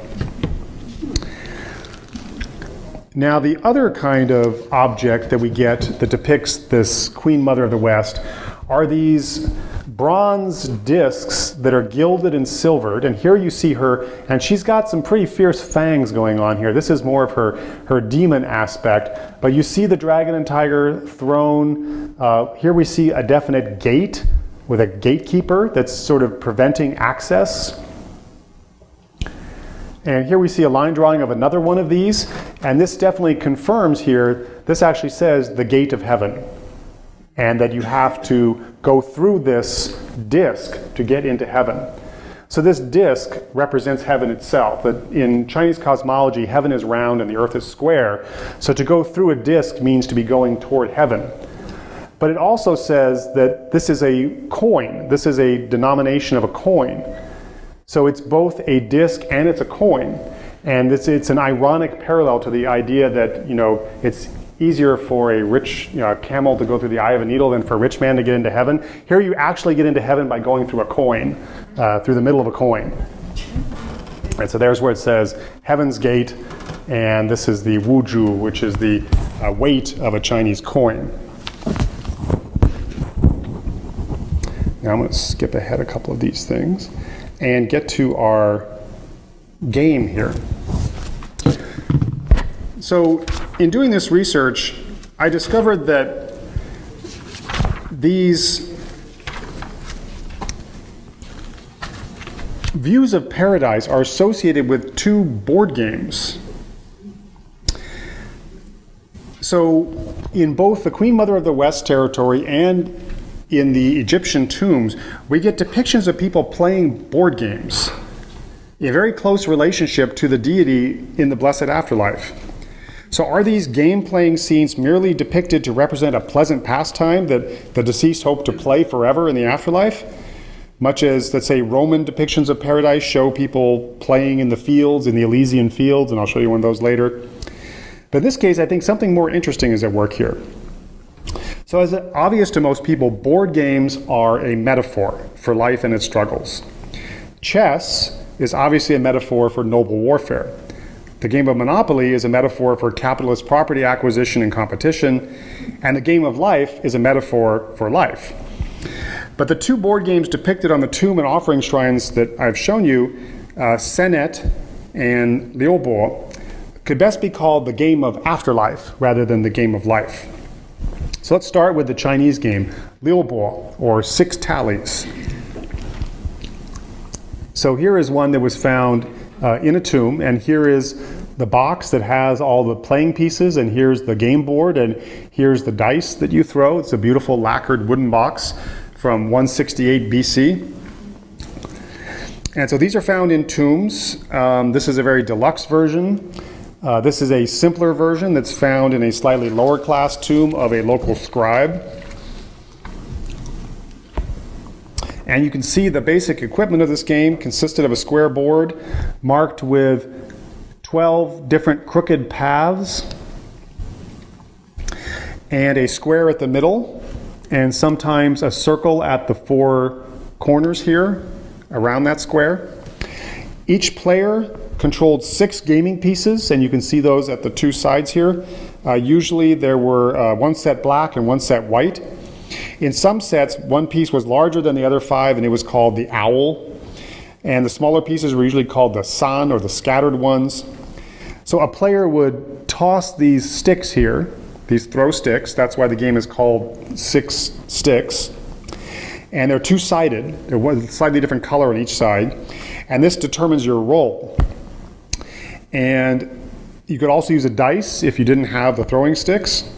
Now, the other kind of object that we get that depicts this Queen Mother of the West are these bronze discs that are gilded and silvered. And here you see her, and she's got some pretty fierce fangs going on here. This is more of her demon aspect. But you see the dragon and tiger throne. Here we see a definite gate with a gatekeeper that's sort of preventing access. And here we see a line drawing of another one of these, and this definitely confirms here, this actually says the gate of heaven, and that you have to go through this disc to get into heaven. So this disc represents heaven itself. That in Chinese cosmology, heaven is round and the earth is square, so to go through a disc means to be going toward heaven. But it also says that this is a coin, this is a denomination of a coin. So it's both a disc and it's a coin. And it's an ironic parallel to the idea that, it's easier for a rich camel to go through the eye of a needle than for a rich man to get into heaven. Here you actually get into heaven by going through a coin, through the middle of a coin. Right, so there's where it says Heaven's Gate, and this is the Wuju, which is the weight of a Chinese coin. Now I'm going to skip ahead a couple of these things and get to our game here. So in doing this research, I discovered that these views of paradise are associated with 2 board games. So in both the Queen Mother of the West territory and in the Egyptian tombs, we get depictions of people playing board games, a very close relationship to the deity in the blessed afterlife. So are these game-playing scenes merely depicted to represent a pleasant pastime that the deceased hope to play forever in the afterlife? Much as, let's say, Roman depictions of paradise show people playing in the fields, in the Elysian Fields, and I'll show you one of those later. But in this case, I think something more interesting is at work here. So as obvious to most people, board games are a metaphor for life and its struggles. Chess is obviously a metaphor for noble warfare. The game of Monopoly is a metaphor for capitalist property acquisition and competition, and the game of life is a metaphor for life. But the two board games depicted on the tomb and offering shrines that I've shown you, Senet and Liubo, could best be called the game of afterlife rather than the game of life. So let's start with the Chinese game, Liubo, or 6 tallies. So here is one that was found in a tomb, and here is the box that has all the playing pieces, and here's the game board, and here's the dice that you throw. It's a beautiful lacquered wooden box from 168 BC. And so these are found in tombs. This is a very deluxe version. This is a simpler version that's found in a slightly lower class tomb of a local scribe. And you can see the basic equipment of this game consisted of a square board marked with 12 different crooked paths and a square at the middle, and sometimes a circle at the 4 corners here around that square. Each player controlled 6 gaming pieces, and you can see those at the 2 sides here. Usually there were 1 set black and 1 set white. In some sets, 1 piece was larger than the other 5, and it was called the owl. And the smaller pieces were usually called the san, or the scattered ones. So a player would toss these sticks here, these throw sticks. That's why the game is called 6 sticks. And they're 2-sided. They're a slightly different color on each side. And this determines your roll. And you could also use a dice if you didn't have the throwing sticks.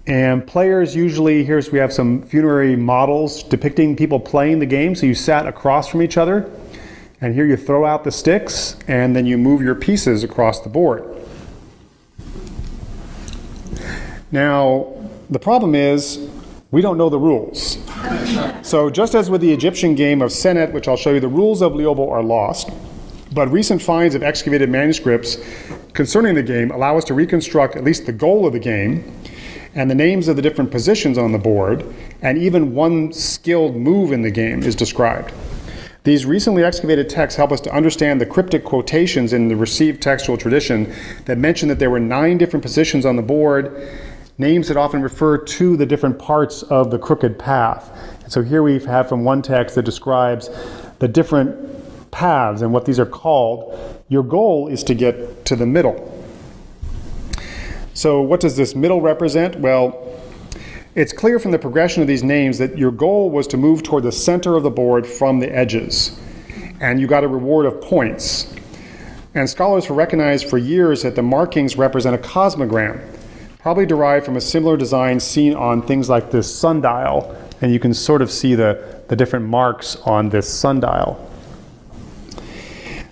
And players usually, we have some funerary models depicting people playing the game. So you sat across from each other, and here you throw out the sticks, and then you move your pieces across the board. Now, the problem is, we don't know the rules. So just as with the Egyptian game of Senet, which I'll show you, the rules of Liubo are lost. But recent finds of excavated manuscripts concerning the game allow us to reconstruct at least the goal of the game, and the names of the different positions on the board, and even one skilled move in the game is described. These recently excavated texts help us to understand the cryptic quotations in the received textual tradition that mention that there were 9 different positions on the board, names that often refer to the different parts of the crooked path. And so here we have from one text that describes the different paths and what these are called. Your goal is to get to the middle. So what does this middle represent? Well, it's clear from the progression of these names that your goal was to move toward the center of the board from the edges. And you got a reward of points. And scholars have recognized for years that the markings represent a cosmogram, probably derived from a similar design seen on things like this sundial. And you can sort of see the different marks on this sundial.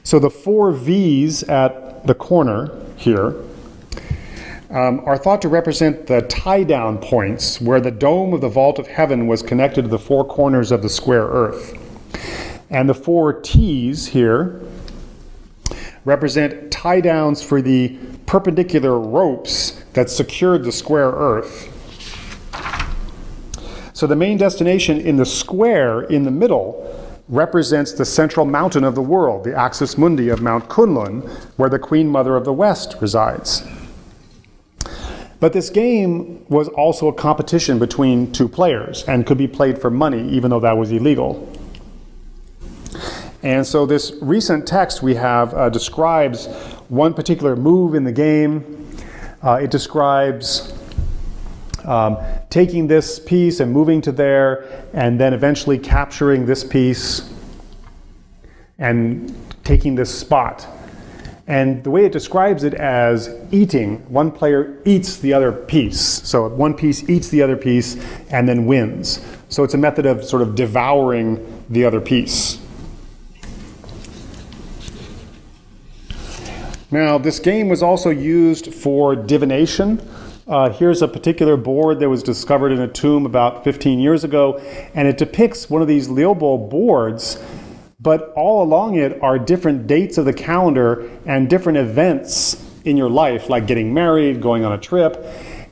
So the 4 V's at the corner here are thought to represent the tie-down points where the dome of the vault of heaven was connected to the 4 corners of the square earth. And the 4 T's here represent tie-downs for the perpendicular ropes that secured the square earth. So the main destination in the square in the middle represents the central mountain of the world, the axis mundi of Mount Kunlun, where the Queen Mother of the West resides. But this game was also a competition between 2 players and could be played for money, even though that was illegal. And so this recent text we have describes one particular move in the game. It describes taking this piece and moving to there, and then eventually capturing this piece and taking this spot. And the way it describes it as eating, one player eats the other piece. So one piece eats the other piece and then wins. So it's a method of sort of devouring the other piece. Now, this game was also used for divination. Here's a particular board that was discovered in a tomb about 15 years ago, and it depicts one of these Liubo boards, but all along it are different dates of the calendar and different events in your life, like getting married, going on a trip,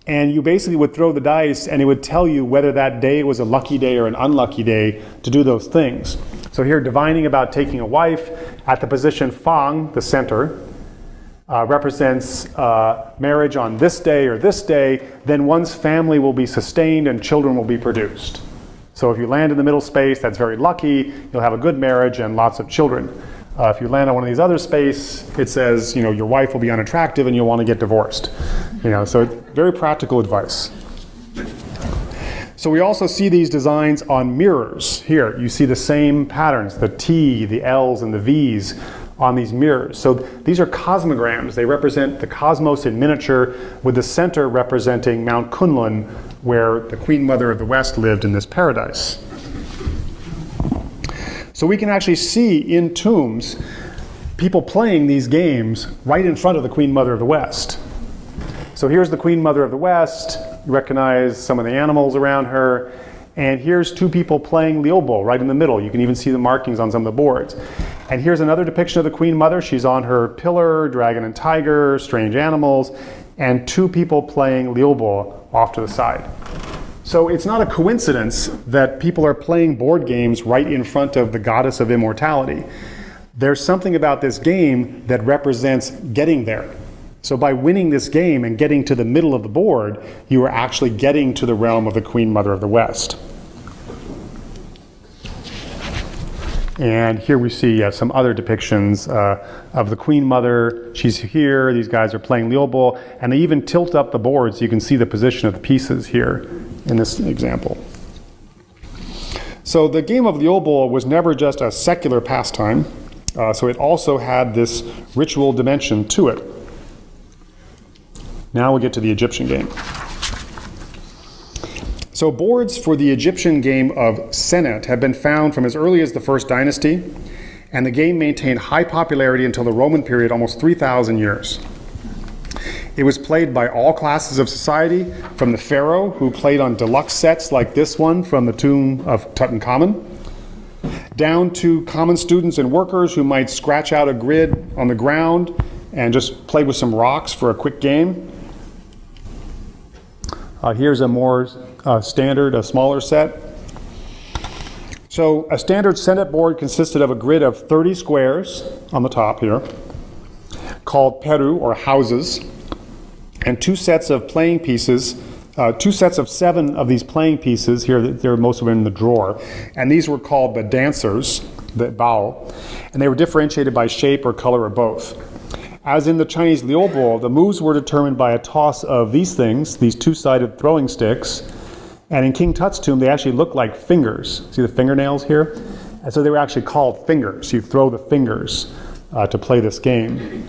and you basically would throw the dice and it would tell you whether that day was a lucky day or an unlucky day to do those things. So here, divining about taking a wife, at the position Fang, the center, represents marriage on this day or this day, then one's family will be sustained and children will be produced. So if you land in the middle space, that's very lucky, you'll have a good marriage and lots of children. If you land on one of these other space, it says, your wife will be unattractive and you'll want to get divorced. So it's very practical advice. So we also see these designs on mirrors. Here, you see the same patterns, the T, the L's, and the V's on these mirrors. So these are cosmograms. They represent the cosmos in miniature, with the center representing Mount Kunlun, where the Queen Mother of the West lived in this paradise. So we can actually see in tombs people playing these games right in front of the Queen Mother of the West. So here's the Queen Mother of the West. You recognize some of the animals around her. And here's two people playing Liubo right in the middle. You can even see the markings on some of the boards. And here's another depiction of the Queen Mother. She's on her pillar, dragon and tiger, strange animals, and two people playing Liubo off to the side. So it's not a coincidence that people are playing board games right in front of the goddess of immortality. There's something about this game that represents getting there. So by winning this game and getting to the middle of the board, you are actually getting to the realm of the Queen Mother of the West. And here we see some other depictions of the Queen Mother. She's here, these guys are playing Liubo, and they even tilt up the board so you can see the position of the pieces here in this example. So the game of Liubo was never just a secular pastime, so it also had this ritual dimension to it. Now we get to the Egyptian game. So boards for the Egyptian game of Senet have been found from as early as the First Dynasty, and the game maintained high popularity until the Roman period, almost 3,000 years. It was played by all classes of society, from the pharaoh, who played on deluxe sets like this one from the tomb of Tutankhamun, down to common students and workers who might scratch out a grid on the ground and just play with some rocks for a quick game. Here's a more standard, a smaller set. So a standard Senet board consisted of a grid of 30 squares on the top here, called peru, or houses, and two sets of playing pieces, two sets of 7 of these playing pieces. Here, they're most of them in the drawer, and these were called the dancers, the bao, and they were differentiated by shape or color or both. As in the Chinese Liubo, the moves were determined by a toss of these things, these two-sided throwing sticks, and in King Tut's tomb, they actually look like fingers. See the fingernails here? And so they were actually called fingers. You throw the fingers to play this game.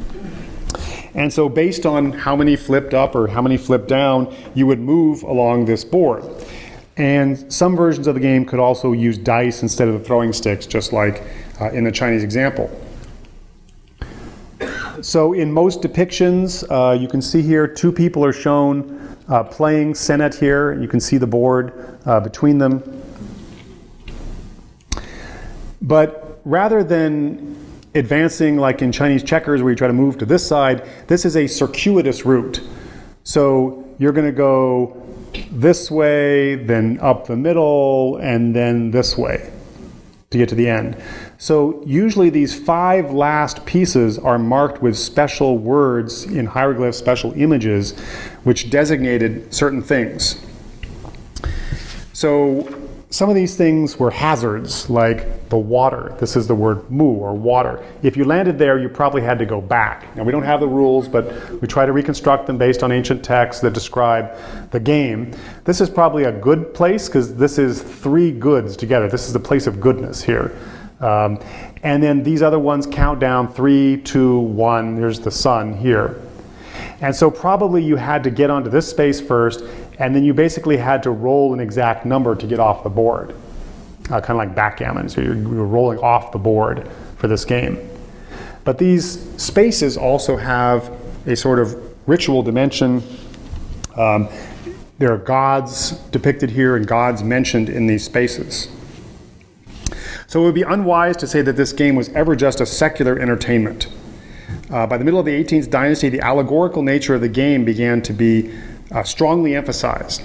And so based on how many flipped up or how many flipped down, you would move along this board. And some versions of the game could also use dice instead of the throwing sticks, just like in the Chinese example. So in most depictions, you can see here 2 people are shown playing Senet here. You can see the board between them. But rather than advancing like in Chinese checkers where you try to move to this side, this is a circuitous route. So you're going to go this way, then up the middle, and then this way to get to the end. So usually these 5 last pieces are marked with special words in hieroglyphs, special images, which designated certain things. So some of these things were hazards, like the water. This is the word mu, or water. If you landed there, you probably had to go back. Now, we don't have the rules, but we try to reconstruct them based on ancient texts that describe the game. This is probably a good place, because this is 3 goods together. This is the place of goodness here. And then these other ones count down 3, 2, 1. There's the sun here. And so probably you had to get onto this space first, and then you basically had to roll an exact number to get off the board. Kind of like backgammon, so you're rolling off the board for this game. But these spaces also have a sort of ritual dimension. There are gods depicted here and gods mentioned in these spaces. So it would be unwise to say that this game was ever just a secular entertainment. By the middle of the 18th dynasty, the allegorical nature of the game began to be strongly emphasized.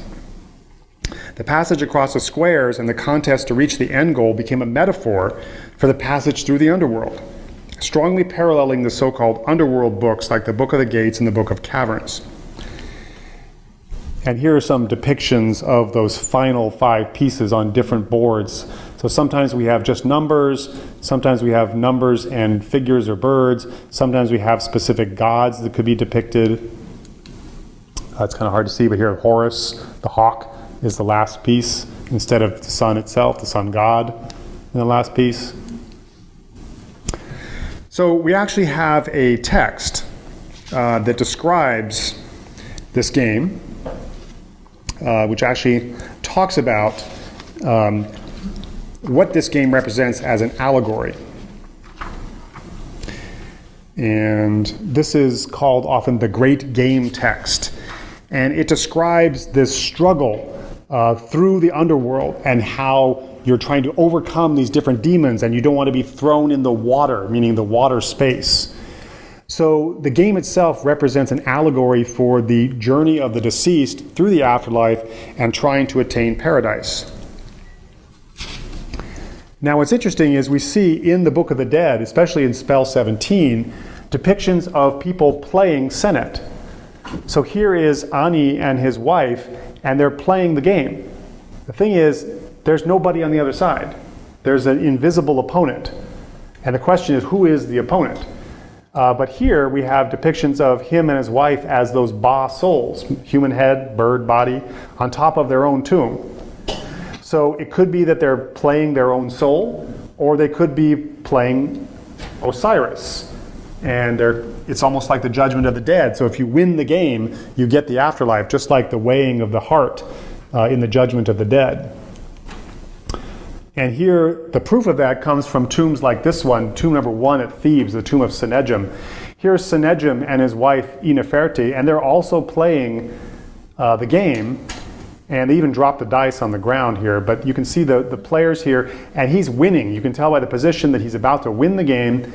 The passage across the squares and the contest to reach the end goal became a metaphor for the passage through the underworld, strongly paralleling the so-called underworld books like the Book of the Gates and the Book of Caverns. And here are some depictions of those final 5 pieces on different boards. So sometimes we have just numbers, sometimes we have numbers and figures or birds, sometimes we have specific gods that could be depicted. It's kind of hard to see, but here Horus, the hawk, is the last piece instead of the sun itself, the sun god in the last piece. So we actually have a text that describes this game, which actually talks about what this game represents as an allegory. And this is called often the Great Game Text. And it describes this struggle through the underworld and how you're trying to overcome these different demons and you don't want to be thrown in the water, meaning the water space. So the game itself represents an allegory for the journey of the deceased through the afterlife and trying to attain paradise. Now what's interesting is we see in the Book of the Dead, especially in Spell 17, depictions of people playing Senet. So here is Ani and his wife, and they're playing the game. The thing is, there's nobody on the other side. There's an invisible opponent. And the question is, who is the opponent? But here we have depictions of him and his wife as those Ba souls, human head, bird body, on top of their own tomb. So it could be that they're playing their own soul, or they could be playing Osiris. And it's almost like the judgment of the dead. So if you win the game, you get the afterlife, just like the weighing of the heart in the judgment of the dead. And here, the proof of that comes from tombs like this one, tomb number 1 at Thebes, the tomb of Senegen. Here's Senegen and his wife, Nefertiti, and they're also playing the game. And they even drop the dice on the ground here, but you can see the players here, and he's winning. You can tell by the position that he's about to win the game.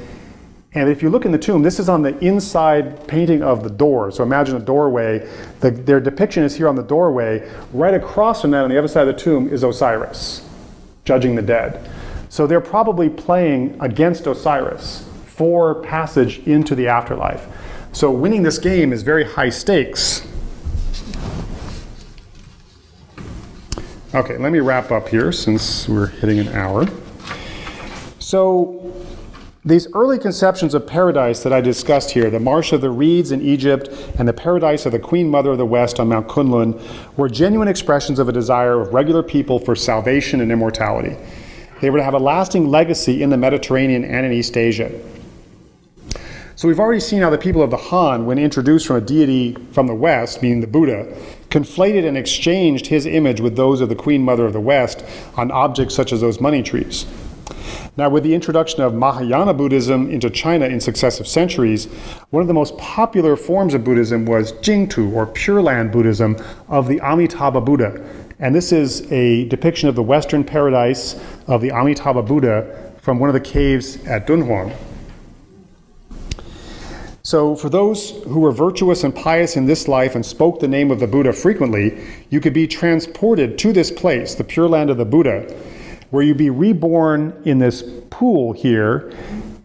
And if you look in the tomb, this is on the inside painting of the door. So imagine a doorway. Their depiction is here on the doorway. Right across from that on the other side of the tomb is Osiris, judging the dead. So they're probably playing against Osiris for passage into the afterlife. So winning this game is very high stakes. Okay, let me wrap up here since we're hitting an hour. So these early conceptions of paradise that I discussed here, the Marsh of the Reeds in Egypt and the paradise of the Queen Mother of the West on Mount Kunlun, were genuine expressions of a desire of regular people for salvation and immortality. They were to have a lasting legacy in the Mediterranean and in East Asia. So we've already seen how the people of the Han, when introduced from a deity from the West, meaning the Buddha, conflated and exchanged his image with those of the Queen Mother of the West on objects such as those money trees. Now, with the introduction of Mahayana Buddhism into China in successive centuries, one of the most popular forms of Buddhism was Jingtu, or Pure Land Buddhism, of the Amitabha Buddha. And this is a depiction of the Western paradise of the Amitabha Buddha from one of the caves at Dunhuang. So for those who were virtuous and pious in this life and spoke the name of the Buddha frequently, you could be transported to this place, the Pure Land of the Buddha, where you'd be reborn in this pool here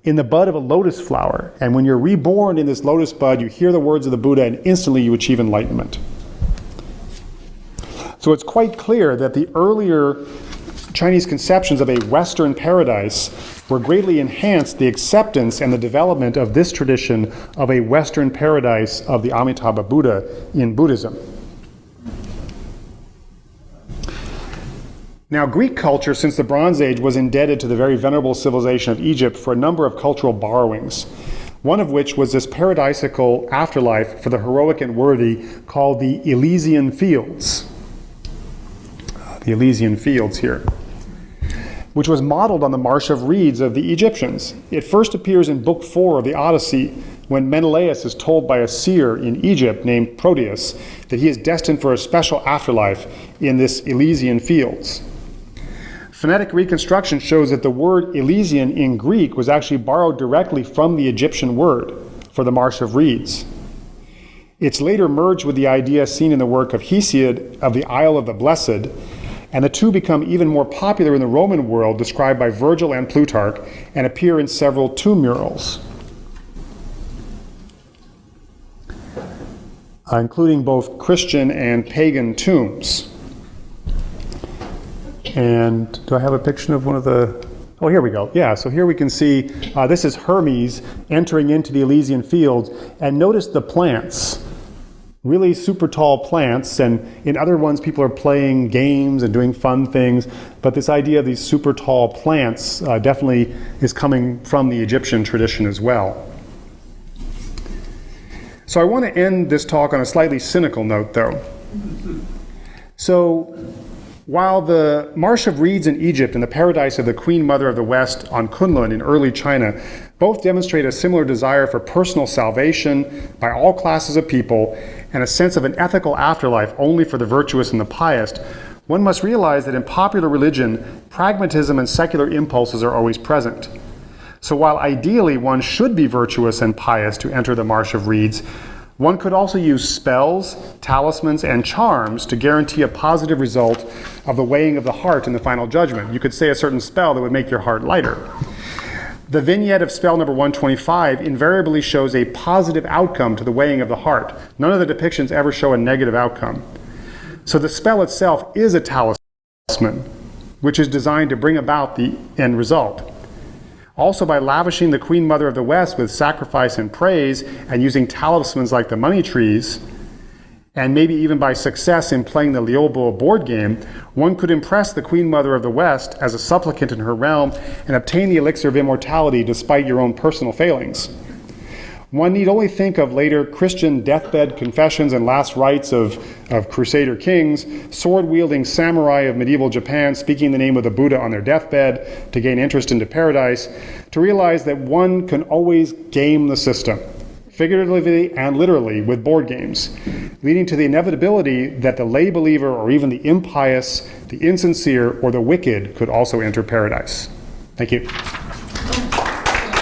in the bud of a lotus flower. And when you're reborn in this lotus bud, you hear the words of the Buddha and instantly you achieve enlightenment. So it's quite clear that the earlier Chinese conceptions of a Western paradise were greatly enhanced the acceptance and the development of this tradition of a Western paradise of the Amitabha Buddha in Buddhism. Now, Greek culture, since the Bronze Age, was indebted to the very venerable civilization of Egypt for a number of cultural borrowings, one of which was this paradisiacal afterlife for the heroic and worthy called the Elysian Fields. The Elysian Fields here, which was modeled on the Marsh of Reeds of the Egyptians. It first appears in Book 4 of the Odyssey, when Menelaus is told by a seer in Egypt named Proteus that he is destined for a special afterlife in this Elysian Fields. Phonetic reconstruction shows that the word Elysian in Greek was actually borrowed directly from the Egyptian word for the Marsh of Reeds. It's later merged with the idea seen in the work of Hesiod of the Isle of the Blessed, and the two become even more popular in the Roman world, described by Virgil and Plutarch, and appear in several tomb murals, including both Christian and pagan tombs. And do I have a picture of one of the... Oh, here we go. Yeah, so here we can see, this is Hermes entering into the Elysian Fields, and notice the plants. Really super tall plants, and in other ones people are playing games and doing fun things, but this idea of these super tall plants definitely is coming from the Egyptian tradition as well. So I want to end this talk on a slightly cynical note, though. So while the Marsh of Reeds in Egypt and the paradise of the Queen Mother of the West on Kunlun in early China both demonstrate a similar desire for personal salvation by all classes of people and a sense of an ethical afterlife only for the virtuous and the pious, one must realize that in popular religion, pragmatism and secular impulses are always present. So while ideally one should be virtuous and pious to enter the Marsh of Reeds, one could also use spells, talismans, and charms to guarantee a positive result of the weighing of the heart in the final judgment. You could say a certain spell that would make your heart lighter. The vignette of spell number 125 invariably shows a positive outcome to the weighing of the heart. None of the depictions ever show a negative outcome. So the spell itself is a talisman, which is designed to bring about the end result. Also, by lavishing the Queen Mother of the West with sacrifice and praise and using talismans like the money trees, and maybe even by success in playing the Liubo board game, one could impress the Queen Mother of the West as a supplicant in her realm and obtain the elixir of immortality despite your own personal failings. One need only think of later Christian deathbed confessions and last rites of Crusader kings, sword-wielding samurai of medieval Japan speaking the name of the Buddha on their deathbed to gain interest into paradise, to realize that one can always game the system, figuratively and literally, with board games, leading to the inevitability that the lay believer or even the impious, the insincere, or the wicked could also enter paradise. Thank you.